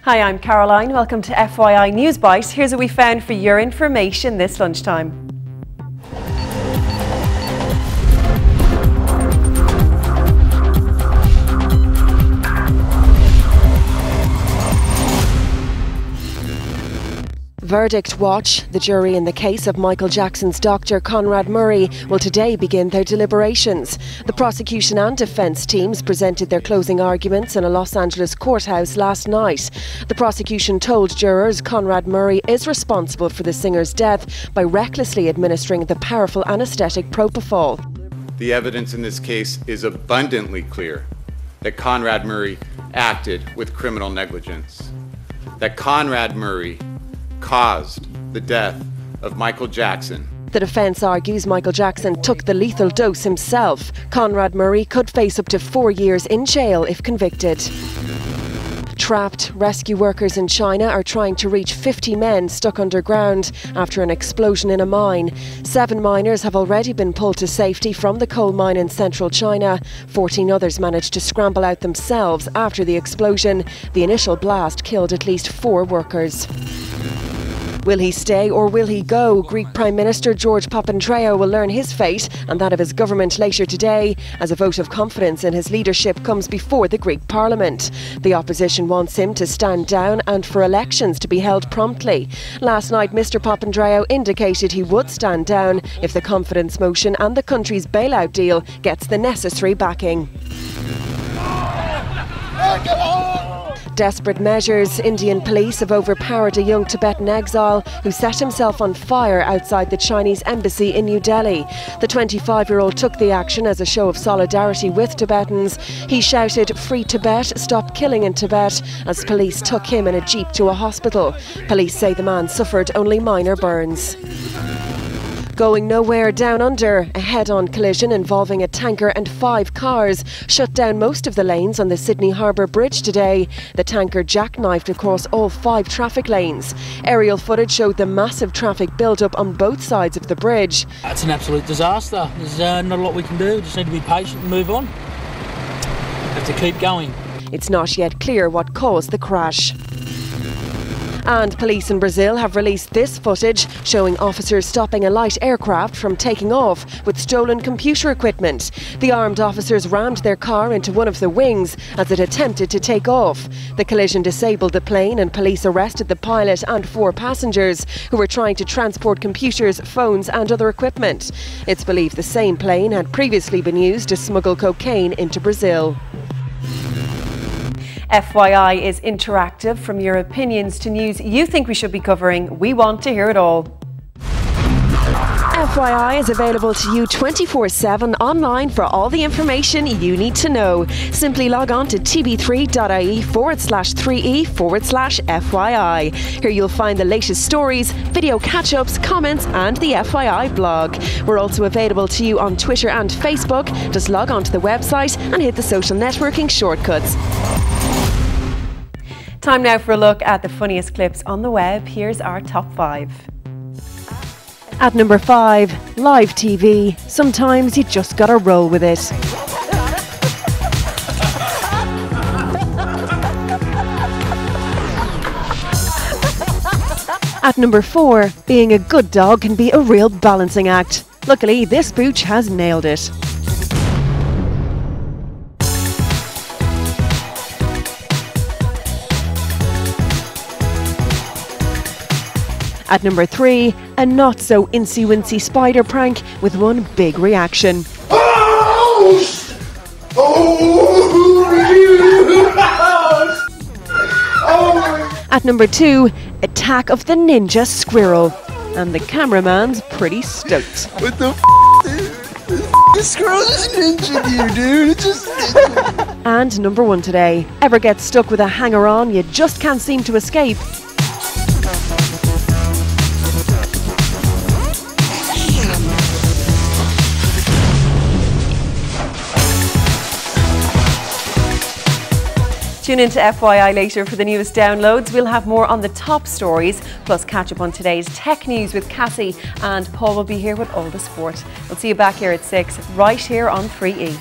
Hi, I'm Caroline. Welcome to FYI Newsbyte. Here's what we found for your information this lunchtime. Verdict watch. The jury in the case of Michael Jackson's doctor Conrad Murray will today begin their deliberations. The prosecution and defence teams presented their closing arguments in a Los Angeles courthouse last night. The prosecution told jurors Conrad Murray is responsible for the singer's death by recklessly administering the powerful anaesthetic propofol. The evidence in this case is abundantly clear that Conrad Murray acted with criminal negligence. That Conrad Murray caused the death of Michael Jackson. The defence argues Michael Jackson took the lethal dose himself. Conrad Murray could face up to 4 years in jail if convicted. Trapped, rescue workers in China are trying to reach 50 men stuck underground after an explosion in a mine. 7 miners have already been pulled to safety from the coal mine in central China. 14 others managed to scramble out themselves after the explosion. The initial blast killed at least 4 workers. Will he stay or will he go? Greek Prime Minister George Papandreou will learn his fate and that of his government later today as a vote of confidence in his leadership comes before the Greek Parliament. The opposition wants him to stand down and for elections to be held promptly. Last night Mr Papandreou indicated he would stand down if the confidence motion and the country's bailout deal gets the necessary backing. Desperate measures. Indian police have overpowered a young Tibetan exile who set himself on fire outside the Chinese embassy in New Delhi. The 25-year-old took the action as a show of solidarity with Tibetans. He shouted, "Free Tibet, stop killing in Tibet," as police took him in a jeep to a hospital. Police say the man suffered only minor burns. Going nowhere down under, a head-on collision involving a tanker and 5 cars shut down most of the lanes on the Sydney Harbour Bridge today. The tanker jackknifed across all 5 traffic lanes. Aerial footage showed the massive traffic build-up on both sides of the bridge. It's an absolute disaster. There's not a lot we can do. We just need to be patient and move on. Have to keep going. It's not yet clear what caused the crash. And police in Brazil have released this footage showing officers stopping a light aircraft from taking off with stolen computer equipment. The armed officers rammed their car into one of the wings as it attempted to take off. The collision disabled the plane and police arrested the pilot and 4 passengers who were trying to transport computers, phones and other equipment. It's believed the same plane had previously been used to smuggle cocaine into Brazil. FYI is interactive. From your opinions to news you think we should be covering, we want to hear it all. FYI is available to you 24/7 online for all the information you need to know. Simply log on to tv3.ie/3e/FYI. Here you'll find the latest stories, video catch-ups, comments and the FYI blog. We're also available to you on Twitter and Facebook. Just log on to the website and hit the social networking shortcuts. Time now for a look at the funniest clips on the web. Here's our top 5. At number 5, live TV. Sometimes you just gotta roll with it. At number 4, being a good dog can be a real balancing act. Luckily, this pooch has nailed it. At number 3, a not-so-incy-wincy spider prank with one big reaction. At number 2, attack of the ninja squirrel. And the cameraman's pretty stoked. What the dude? This squirrel just ninja you, dude. It just And number 1 today, ever get stuck with a hanger-on you just can't seem to escape? Tune in to FYI later for the newest downloads. We'll have more on the top stories, plus catch up on today's tech news with Cassie, and Paul will be here with all the sport. We'll see you back here at 6, right here on 3E.